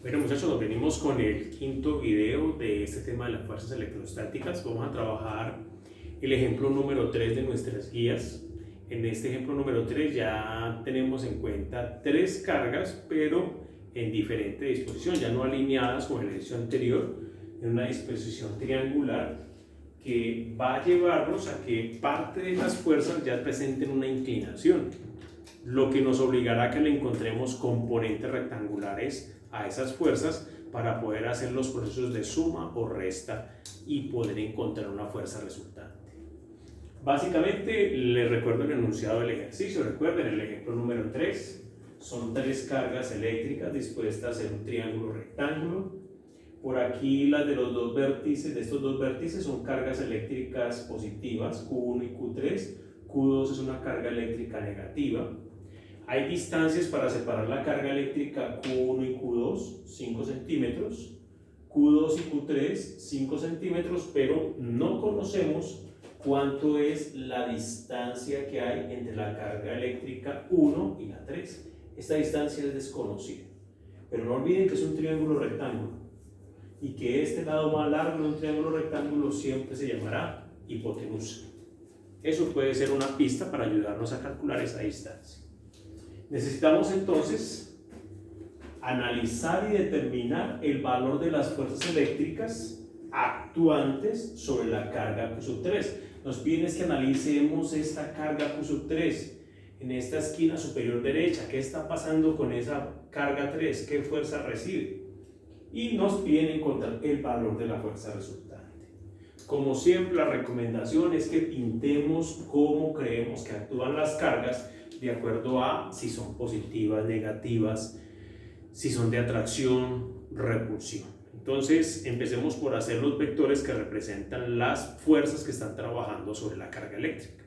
Bueno muchachos, nos venimos con el quinto video de este tema de las fuerzas electrostáticas. Vamos a trabajar el ejemplo número 3 de nuestras guías. En este ejemplo número 3 ya tenemos en cuenta tres cargas, pero en diferente disposición, ya no alineadas con el ejercicio anterior, en una disposición triangular que va a llevarnos a que parte de las fuerzas ya presenten una inclinación, lo que nos obligará a que le encontremos componentes rectangulares a esas fuerzas para poder hacer los procesos de suma o resta y poder encontrar una fuerza resultante. Básicamente les recuerdo el enunciado del ejercicio. Recuerden el ejemplo número 3, son tres cargas eléctricas dispuestas en un triángulo rectángulo. Por aquí las de los dos vértices, de estos dos vértices, son cargas eléctricas positivas, Q1 y Q3. Q2 es una carga eléctrica negativa. Hay distancias para separar la carga eléctrica Q1 y Q2, 5 centímetros, Q2 y Q3, 5 centímetros, pero no conocemos cuánto es la distancia que hay entre la carga eléctrica 1 y la 3. Esta distancia es desconocida, pero no olviden que es un triángulo rectángulo y que este lado más largo de un triángulo rectángulo siempre se llamará hipotenusa. Eso puede ser una pista para ayudarnos a calcular esa distancia. Necesitamos entonces analizar y determinar el valor de las fuerzas eléctricas actuantes sobre la carga Q3. Nos piden es que analicemos esta carga Q3 en esta esquina superior derecha. ¿Qué está pasando con esa carga 3? ¿Qué fuerza recibe? Y nos piden encontrar el valor de la fuerza resultante. Como siempre, la recomendación es que pintemos cómo creemos que actúan las cargas de acuerdo a si son positivas, negativas, si son de atracción, repulsión. Entonces, empecemos por hacer los vectores que representan las fuerzas que están trabajando sobre la carga eléctrica.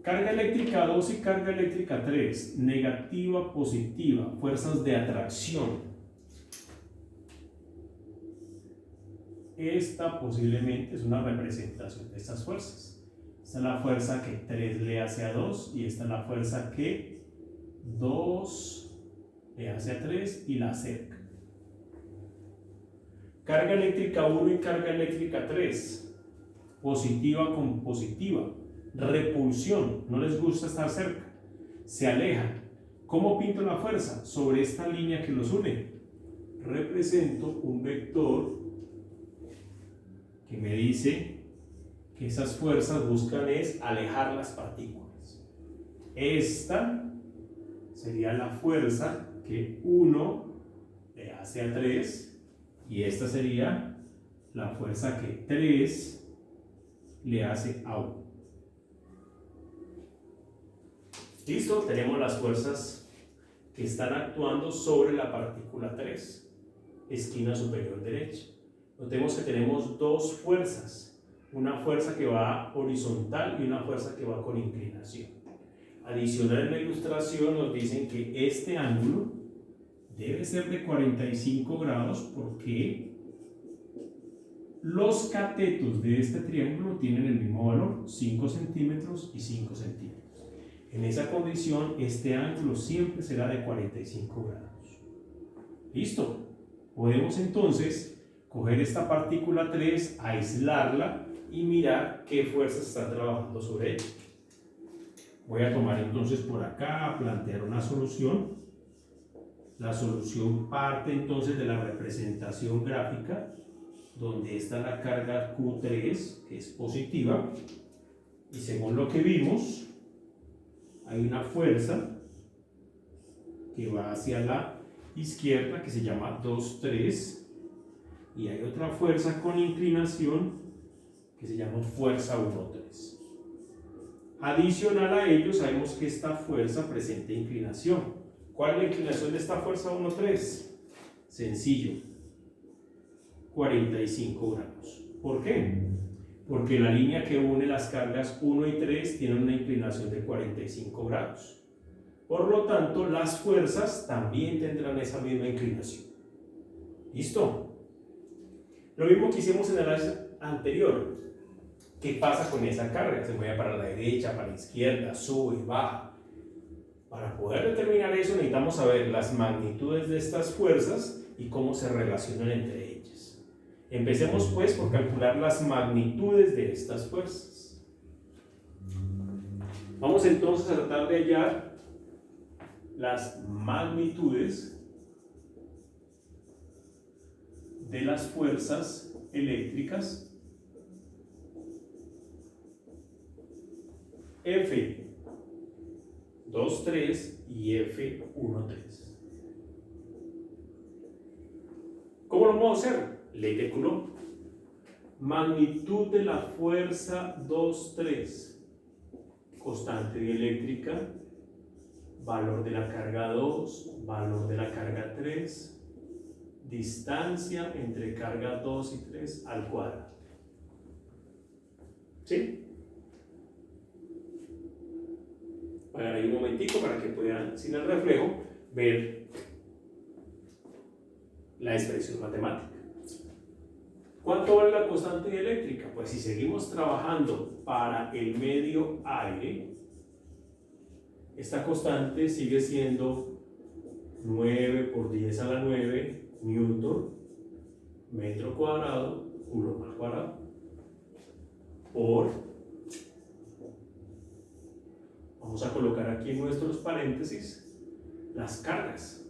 Carga eléctrica 2 y carga eléctrica 3, negativa, positiva, fuerzas de atracción. Esta posiblemente es una representación de estas fuerzas. Esta es la fuerza que 3 le hace a 2 y esta es la fuerza que 2 le hace a 3 y la acerca. Carga eléctrica 1 y carga eléctrica 3, positiva con positiva. Repulsión, no les gusta estar cerca, se alejan. ¿Cómo pinto la fuerza? Sobre esta línea que los une. Represento un vector que me dice que esas fuerzas buscan es alejar las partículas. Esta sería la fuerza que 1 le hace a 3 y esta sería la fuerza que 3 le hace a 1. Listo, tenemos las fuerzas que están actuando sobre la partícula 3, esquina superior derecha. Notemos que tenemos dos fuerzas. Una fuerza que va horizontal y una fuerza que va con inclinación. Adicional en la ilustración nos dicen que este ángulo debe ser de 45 grados porque los catetos de este triángulo tienen el mismo valor, 5 centímetros y 5 centímetros. En esa condición, este ángulo siempre será de 45 grados. ¿Listo? Podemos entonces coger esta partícula 3, aislarla y mirar qué fuerzas están trabajando sobre ella. Voy a tomar entonces por acá, plantear una solución. La solución parte entonces de la representación gráfica, donde está la carga Q3, que es positiva, y según lo que vimos, hay una fuerza que va hacia la izquierda, que se llama 2,3, y hay otra fuerza con inclinación que se llama fuerza 1,3. Adicional a ello, sabemos que esta fuerza presenta inclinación. ¿Cuál es la inclinación de esta fuerza 1,3? Sencillo, 45 grados. ¿Por qué? Porque la línea que une las cargas 1 y 3 tiene una inclinación de 45 grados. Por lo tanto, las fuerzas también tendrán esa misma inclinación. ¿Listo? Lo mismo que hicimos en el análisis anterior. ¿Qué pasa con esa carga? Se mueve para la derecha, para la izquierda, sube, baja. Para poder determinar eso necesitamos saber las magnitudes de estas fuerzas y cómo se relacionan entre ellas. Empecemos pues por calcular las magnitudes de estas fuerzas. Vamos entonces a tratar de hallar las magnitudes de las fuerzas eléctricas F23 y F13. ¿Cómo lo vamos a hacer? Ley de Coulomb. Magnitud de la fuerza 2,3, constante dieléctrica, valor de la carga 2, valor de la carga 3, distancia entre carga 2 y 3 al cuadrado. ¿Sí? Voy a dar ahí un momentico para que puedan, sin el reflejo, ver la expresión matemática. ¿Cuánto vale la constante dieléctrica? Pues si seguimos trabajando para el medio aire, esta constante sigue siendo 9 por 10 a la 9 newton metro cuadrado, coulomb al cuadrado, por, vamos a colocar aquí en nuestros paréntesis las cargas.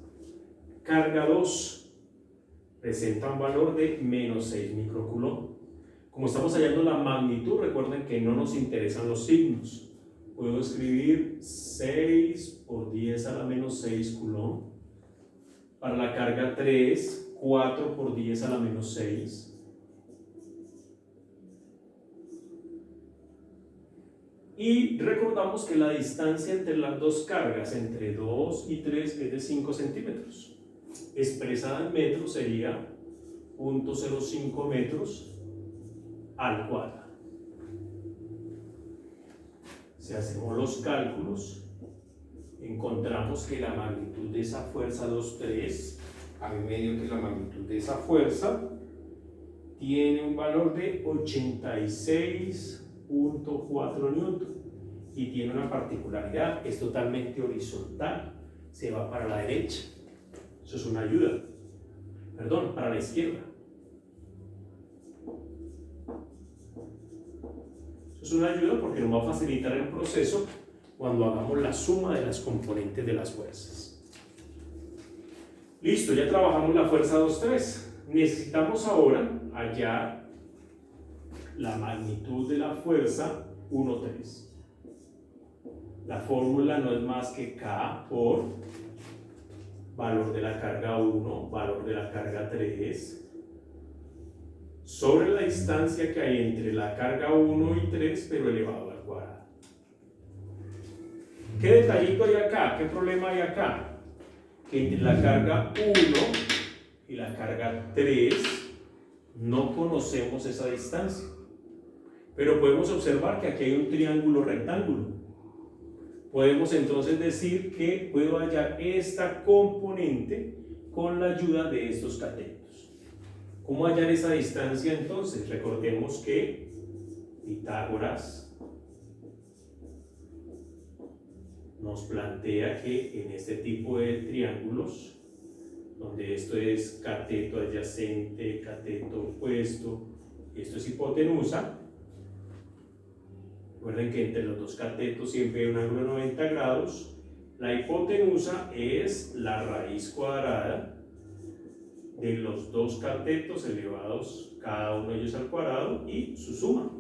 Carga 2 presenta un valor de menos 6 microcoulomb. Como estamos hallando la magnitud, recuerden que no nos interesan los signos. Puedo escribir 6 por 10 a la menos 6 coulomb. Para la carga 3, 4 por 10 a la menos 6. Y recordamos que la distancia entre las dos cargas, entre 2 y 3, es de 5 centímetros. Expresada en metros sería 0.05 metros al cuadrado. Si hacemos los cálculos, encontramos que la magnitud de esa fuerza 2,3, a mí me dio que la magnitud de esa fuerza tiene un valor de 86.4 newton y tiene una particularidad, es totalmente horizontal, se va para la derecha. Eso es una ayuda. Perdón, para la izquierda. Eso es una ayuda porque nos va a facilitar el proceso cuando hagamos la suma de las componentes de las fuerzas. Listo, ya trabajamos la fuerza 2,3. Necesitamos ahora hallar la magnitud de la fuerza 1,3. La fórmula no es más que K por valor de la carga 1, valor de la carga 3, sobre la distancia que hay entre la carga 1 y 3, pero elevado al cuadrado. ¿Qué detallito hay acá? ¿Qué problema hay acá? Que entre la carga 1 y la carga 3 no conocemos esa distancia. Pero podemos observar que aquí hay un triángulo rectángulo. Podemos entonces decir que puedo hallar esta componente con la ayuda de estos catetos. ¿Cómo hallar esa distancia entonces? Recordemos que Pitágoras nos plantea que en este tipo de triángulos, donde esto es cateto adyacente, cateto opuesto, y esto es hipotenusa, recuerden que entre los dos catetos siempre hay un ángulo de 90 grados. La hipotenusa es la raíz cuadrada de los dos catetos elevados, cada uno de ellos al cuadrado, y su suma.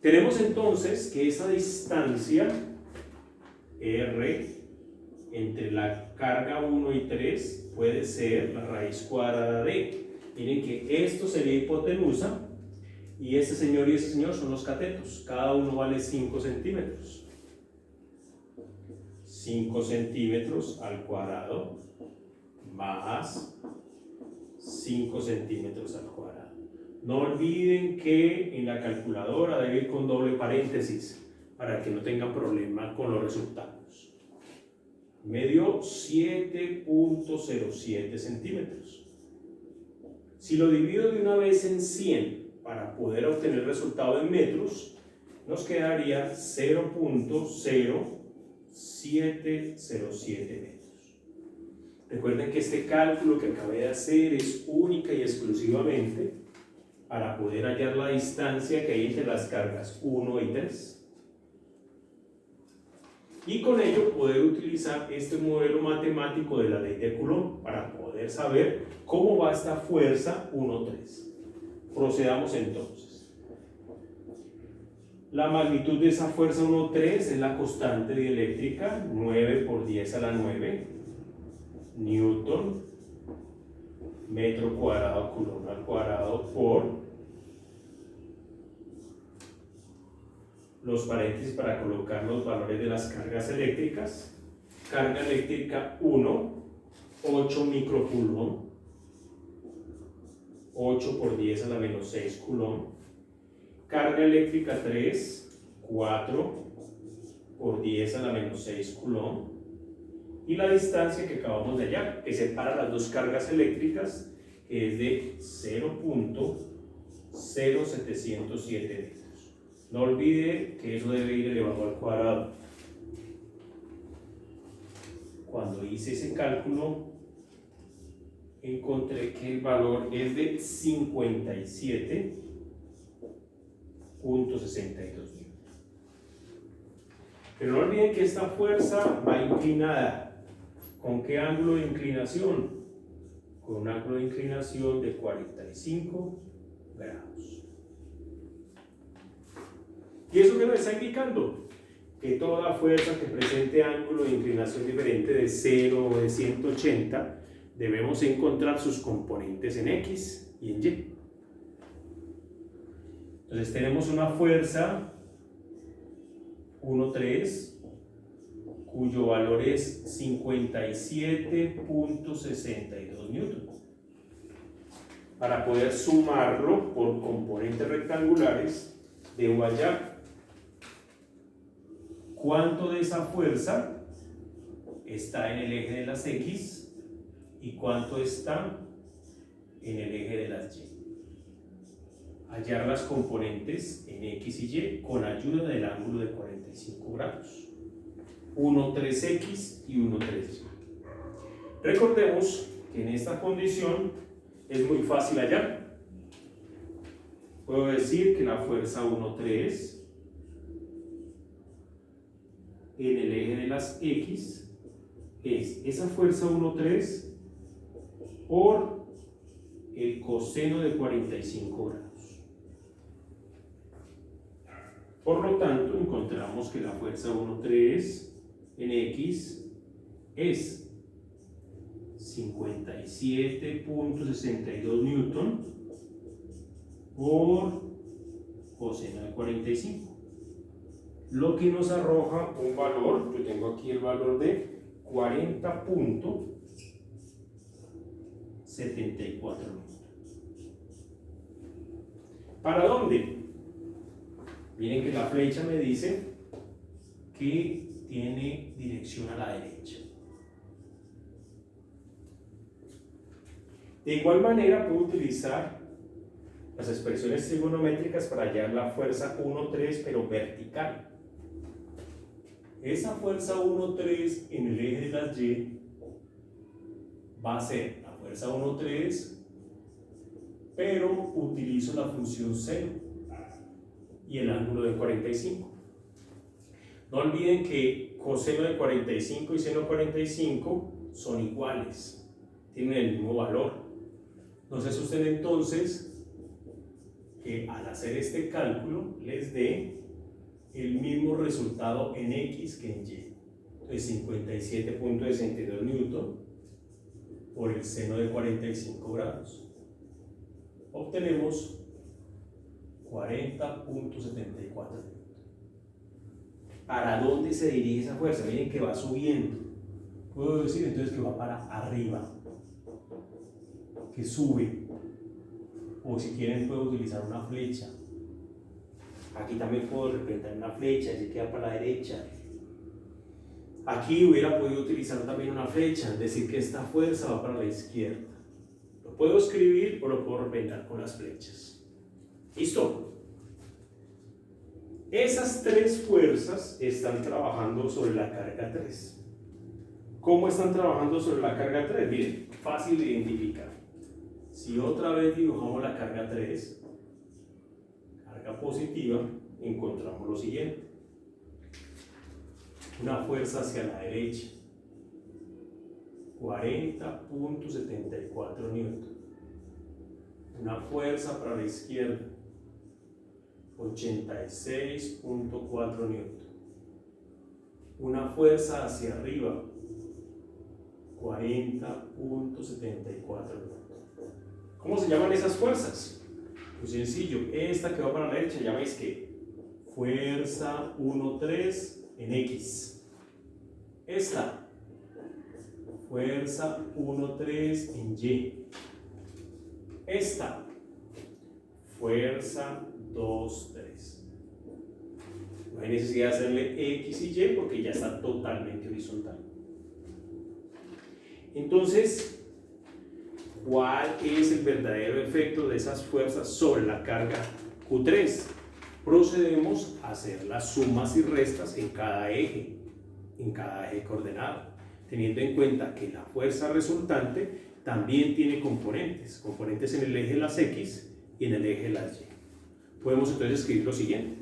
Tenemos entonces que esa distancia R entre la carga 1 y 3 puede ser la raíz cuadrada de. Miren que esto sería hipotenusa. Y ese señor y ese señor son los catetos. Cada uno vale 5 centímetros. 5 centímetros al cuadrado más 5 centímetros al cuadrado. No olviden que en la calculadora debe ir con doble paréntesis para que no tengan problema con los resultados. Me dio 7.07 centímetros. Si lo divido de una vez en 100 para poder obtener el resultado en metros, nos quedaría 0.0707 metros. Recuerden que este cálculo que acabé de hacer es única y exclusivamente para poder hallar la distancia que hay entre las cargas 1 y 3. Y con ello poder utilizar este modelo matemático de la ley de Coulomb para poder saber cómo va esta fuerza 1,3. Procedamos entonces. La magnitud de esa fuerza 1,3 es la constante dieléctrica, 9 por 10 a la 9, Newton, metro cuadrado, Coulomb al cuadrado, por los paréntesis para colocar los valores de las cargas eléctricas. Carga eléctrica 1, 8 microcoulomb, 8 por 10 a la menos 6 coulomb. Carga eléctrica 3, 4 por 10 a la menos 6 coulomb. Y la distancia que acabamos de hallar, que separa las dos cargas eléctricas, que es de 0.0707 metros. No olvide que eso debe ir elevado al cuadrado. Cuando hice ese cálculo, encontré que el valor es de 57.62 Newton. Pero no olviden que esta fuerza va inclinada. ¿Con qué ángulo de inclinación? Con un ángulo de inclinación de 45 grados. ¿Y eso qué nos está indicando? Que toda fuerza que presente ángulo de inclinación diferente de 0 o de 180, debemos encontrar sus componentes en X y en Y. Entonces tenemos una fuerza 1,3, cuyo valor es 57.62 Newton. Para poder sumarlo por componentes rectangulares, debo hallar cuánto de esa fuerza está en el eje de las X y cuánto está en el eje de las Y. Hallar las componentes en X y Y con ayuda del ángulo de 45 grados. 1,3X y 1,3Y. Recordemos que en esta condición es muy fácil hallar. Puedo decir que la fuerza 1,3 en el eje de las X es esa fuerza 1,3 por el coseno de 45 grados. Por lo tanto, encontramos que la fuerza 1,3 en X es 57.62 Newton por coseno de 45. Lo que nos arroja un valor, yo tengo aquí el valor de 40.74 Newton. ¿Para dónde? Miren que la flecha me dice que tiene dirección a la derecha. De igual manera puedo utilizar las expresiones trigonométricas para hallar la fuerza 1,3 pero vertical. Esa fuerza 1,3 en el eje de las Y va a ser la fuerza 1,3, pero utilizo la función seno y el ángulo de 45. No olviden que coseno de 45 y seno de 45 son iguales, tienen el mismo valor. No se asusten entonces que al hacer este cálculo les dé el mismo resultado en X que en Y. Entonces 57.62 Newton por el seno de 45 grados. Obtenemos 40.74 Newton. ¿Para dónde se dirige esa fuerza? Miren que va subiendo. Puedo decir entonces que va para arriba, que sube. O si quieren puedo utilizar una flecha. Aquí también puedo representar una flecha, y se queda para la derecha. Aquí hubiera podido utilizar también una flecha, es decir que esta fuerza va para la izquierda. Lo puedo escribir o lo puedo representar con las flechas. ¿Listo? Esas tres fuerzas están trabajando sobre la carga 3. ¿Cómo están trabajando sobre la carga 3? Miren, fácil de identificar. Si otra vez dibujamos la carga 3, carga positiva, encontramos lo siguiente. Una fuerza hacia la derecha, 40.74 newton. Una fuerza para la izquierda, 86.4 newton. Una fuerza hacia arriba, 40.74 newton. ¿Cómo se llaman esas fuerzas? Muy sencillo, esta que va para la derecha, ya veis que fuerza 1,3 en X. Esta, fuerza 1,3 en Y. Esta, fuerza 2,3. No hay necesidad de hacerle X y Y porque ya está totalmente horizontal. Entonces, ¿cuál es el verdadero efecto de esas fuerzas sobre la carga Q3? Procedemos a hacer las sumas y restas en cada eje coordenado, teniendo en cuenta que la fuerza resultante también tiene componentes en el eje de las X y en el eje de las Y. Podemos entonces escribir lo siguiente.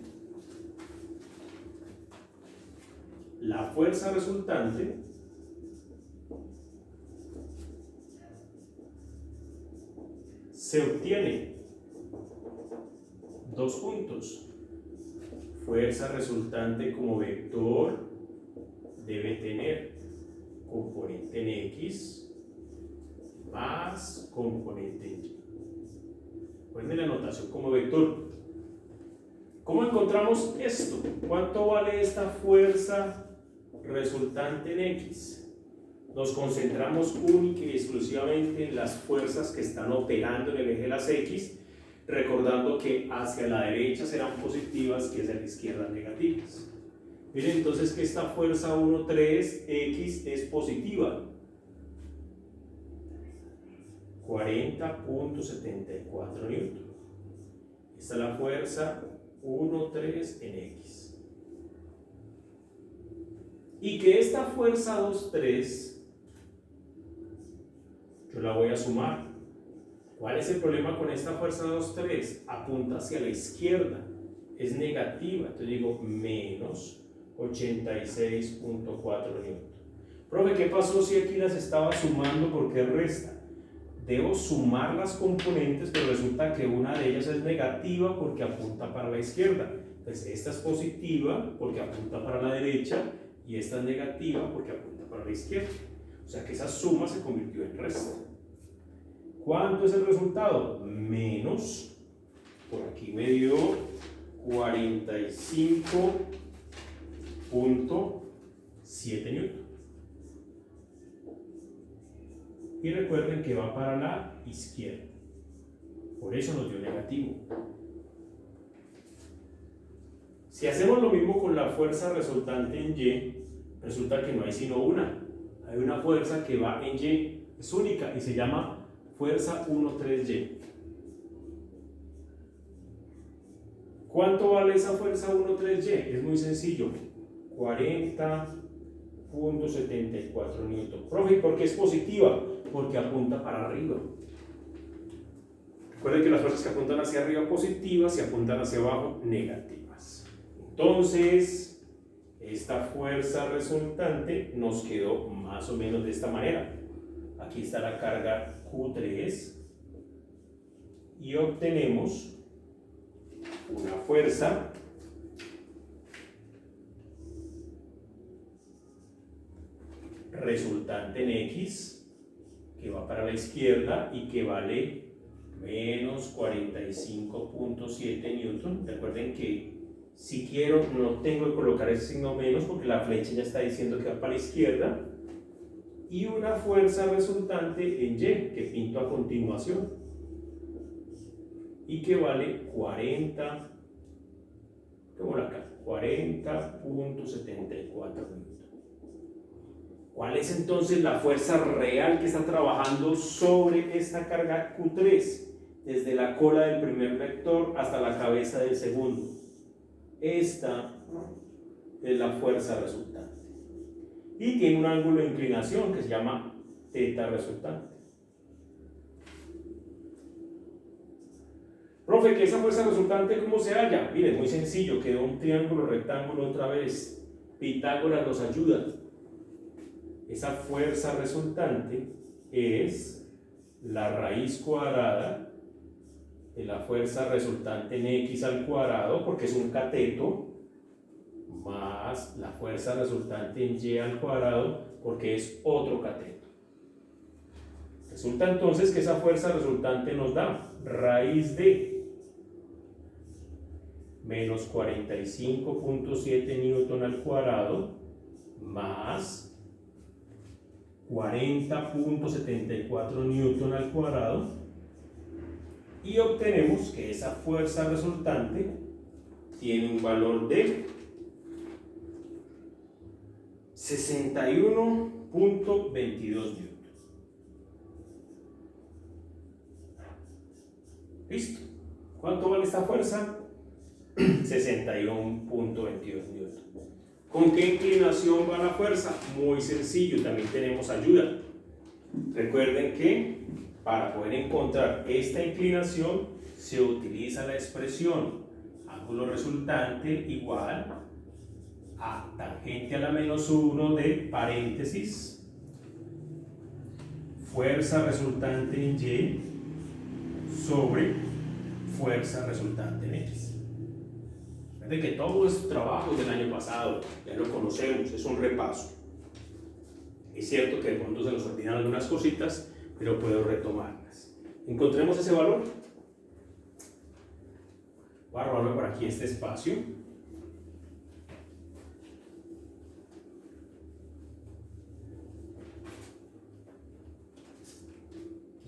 La fuerza resultante se obtiene, dos puntos, fuerza resultante como vector debe tener componente en X más componente en Y. Recuerden la notación como vector. ¿Cómo encontramos esto? ¿Cuánto vale esta fuerza resultante en X? Nos concentramos única y exclusivamente en las fuerzas que están operando en el eje de las X, recordando que hacia la derecha serán positivas y hacia la izquierda negativas. Miren entonces que esta fuerza 1,3 X es positiva, 40.74 newton. Esta es la fuerza 1,3 en X. Y que esta fuerza 2,3 yo la voy a sumar. ¿Cuál es el problema con esta fuerza 2,3? Apunta hacia la izquierda, es negativa, entonces digo menos 86.4 newton. Profe, ¿qué pasó si aquí las estaba sumando? ¿Por qué resta? Debo sumar las componentes, pero resulta que una de ellas es negativa porque apunta para la izquierda. Entonces esta es positiva porque apunta para la derecha y esta es negativa porque apunta para la izquierda. O sea que esa suma se convirtió en resta. ¿Cuánto es el resultado? Menos, por aquí me dio 45.7 newton. Y recuerden que va para la izquierda. Por eso nos dio negativo. Si hacemos lo mismo con la fuerza resultante en Y, resulta que no hay sino una. Hay una fuerza que va en Y, es única y se llama fuerza 1,3Y. ¿Cuánto vale esa fuerza 1,3Y? Es muy sencillo, 40.74 newton. Profe, ¿por qué es positiva? Porque apunta para arriba. Recuerden que las fuerzas que apuntan hacia arriba positivas y apuntan hacia abajo negativas. Entonces, esta fuerza resultante nos quedó más o menos de esta manera. Aquí está la carga Q3 y obtenemos una fuerza resultante en X que va para la izquierda y que vale menos 45.7 newton. Recuerden que si quiero no tengo que colocar ese signo menos porque la flecha ya está diciendo que va para la izquierda. Y una fuerza resultante en Y que pinto a continuación y que vale 40.74 newton. ¿Cuál es entonces la fuerza real que está trabajando sobre esta carga Q3 desde la cola del primer vector hasta la cabeza del segundo? esta es la fuerza resultante. Y tiene un ángulo de inclinación que se llama θ resultante. Profe, ¿que esa fuerza resultante cómo se halla? Miren, muy sencillo, quedó un triángulo rectángulo otra vez. Pitágoras nos ayuda. Esa fuerza resultante es la raíz cuadrada de la fuerza resultante en x al cuadrado, porque es un cateto, más la fuerza resultante en y al cuadrado, porque es otro cateto. Resulta entonces que esa fuerza resultante nos da raíz de menos 45.7 newton al cuadrado más 40.74 newton al cuadrado, y obtenemos que esa fuerza resultante tiene un valor de 61.22 newton. ¿Listo? ¿Cuánto vale esta fuerza? 61.22 newton. ¿Con qué inclinación va la fuerza? Muy sencillo, también tenemos ayuda. Recuerden que para poder encontrar esta inclinación se utiliza la expresión ángulo resultante igual a tangente a la menos 1 de paréntesis fuerza resultante en Y sobre fuerza resultante en X. Recuerden que todo es trabajo del año pasado, ya lo conocemos, es un repaso. Es cierto que de pronto se nos olvidan algunas cositas, pero puedo retomarlas. Encontremos ese valor. Voy a robarme por aquí este espacio.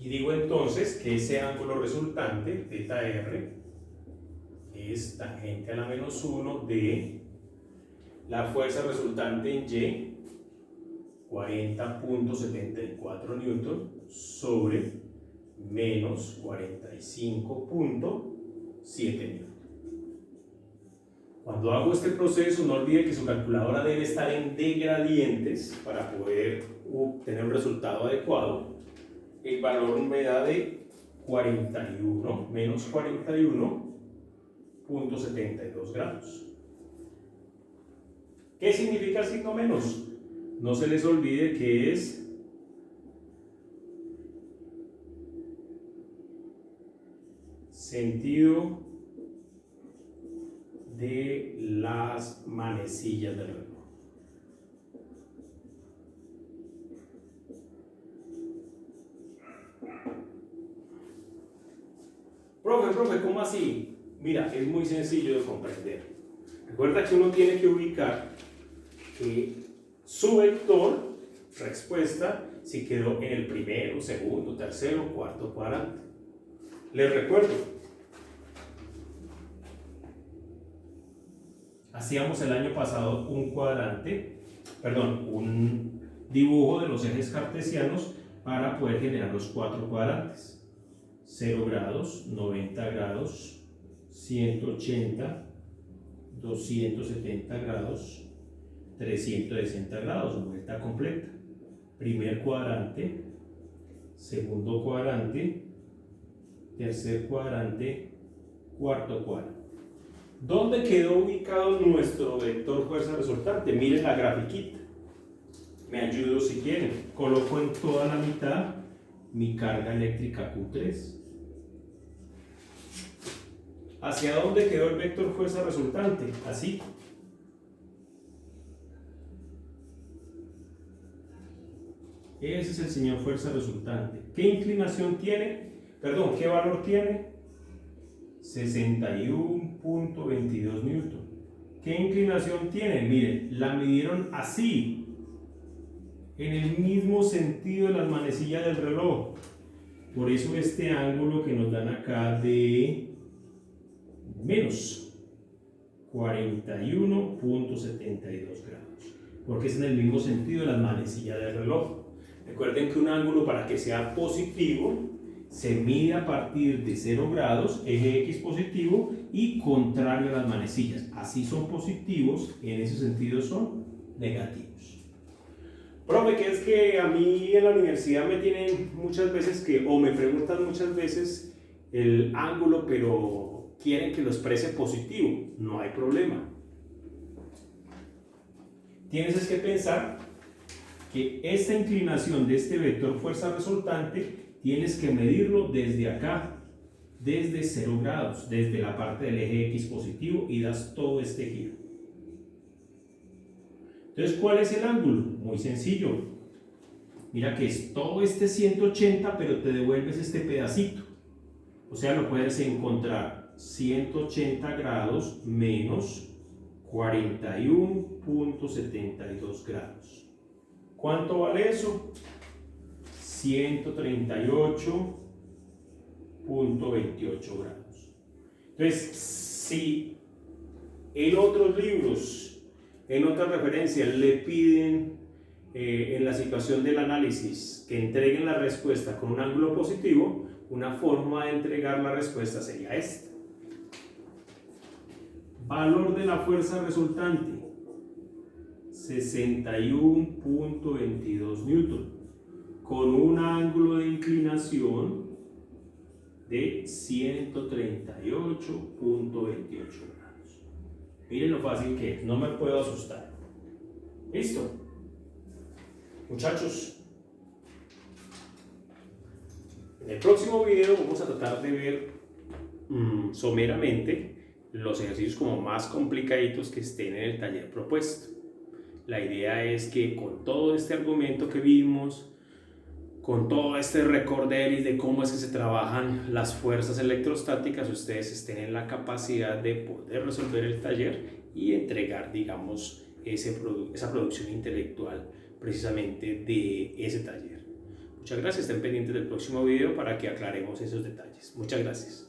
Y digo entonces que ese ángulo resultante, θr, es tangente a la menos 1 de la fuerza resultante en Y, 40.74 newton, sobre menos 45.7 newton. Cuando hago este proceso, no olvide que su calculadora debe estar en D gradientes para poder obtener un resultado adecuado. El valor me da de 41 menos 41.72 grados. ¿Qué significa el signo menos? No se les olvide que es sentido de las manecillas del reloj. Profe, ¿cómo así? Mira, es muy sencillo de comprender. Recuerda que uno tiene que ubicar que su vector, respuesta, si quedó en el primero, segundo, tercero, cuarto cuadrante. Les recuerdo, hacíamos el año pasado un dibujo de los ejes cartesianos para poder generar los cuatro cuadrantes. 0 grados, 90 grados, 180, 270 grados, 360 grados, vuelta completa. Primer cuadrante, segundo cuadrante, tercer cuadrante, cuarto cuadrante. ¿Dónde quedó ubicado nuestro vector fuerza resultante? Miren la grafiquita. Me ayudo si quieren. Coloco en toda la mitad mi carga eléctrica Q3. ¿Hacia dónde quedó el vector fuerza resultante? Así. Ese es el señor fuerza resultante. ¿Qué inclinación tiene? Perdón, ¿qué valor tiene? 61.22 newton. ¿Qué inclinación tiene? Miren, la midieron así, en el mismo sentido de las manecillas del reloj. Por eso este ángulo que nos dan acá de menos 41.72 grados, porque es en el mismo sentido de las manecillas del reloj. Recuerden que un ángulo, para que sea positivo, se mide a partir de 0 grados, eje X positivo y contrario a las manecillas. Así son positivos, en ese sentido son negativos. Profe, que es que a mí en la universidad me tienen muchas veces o me preguntan muchas veces el ángulo, pero quieren que lo exprese positivo. No hay problema. Tienes que pensar que esta inclinación de este vector fuerza resultante tienes que medirlo desde acá, desde 0 grados, desde la parte del eje X positivo, y das todo este giro. Entonces, ¿cuál es el ángulo? Muy sencillo. Mira que es todo este 180, pero te devuelves este pedacito. O sea, lo puedes encontrar 180 grados menos 41.72 grados. ¿Cuánto vale eso? 138.28 grados. Entonces, si en otros libros, en otras referencias, le piden en la situación del análisis que entreguen la respuesta con un ángulo positivo, una forma de entregar la respuesta sería esta. Valor de la fuerza resultante, 61.22 newton, con un ángulo de inclinación de 138.28 grados. Miren lo fácil que es, no me puedo asustar. ¿Listo? Muchachos, en el próximo video vamos a tratar de ver someramente los ejercicios como más complicaditos que estén en el taller propuesto. La idea es que con todo este argumento que vimos, con todo este recorderis de cómo es que se trabajan las fuerzas electrostáticas, ustedes estén en la capacidad de poder resolver el taller y entregar, digamos, esa producción intelectual precisamente de ese taller. Muchas gracias, estén pendientes del próximo video para que aclaremos esos detalles. Muchas gracias.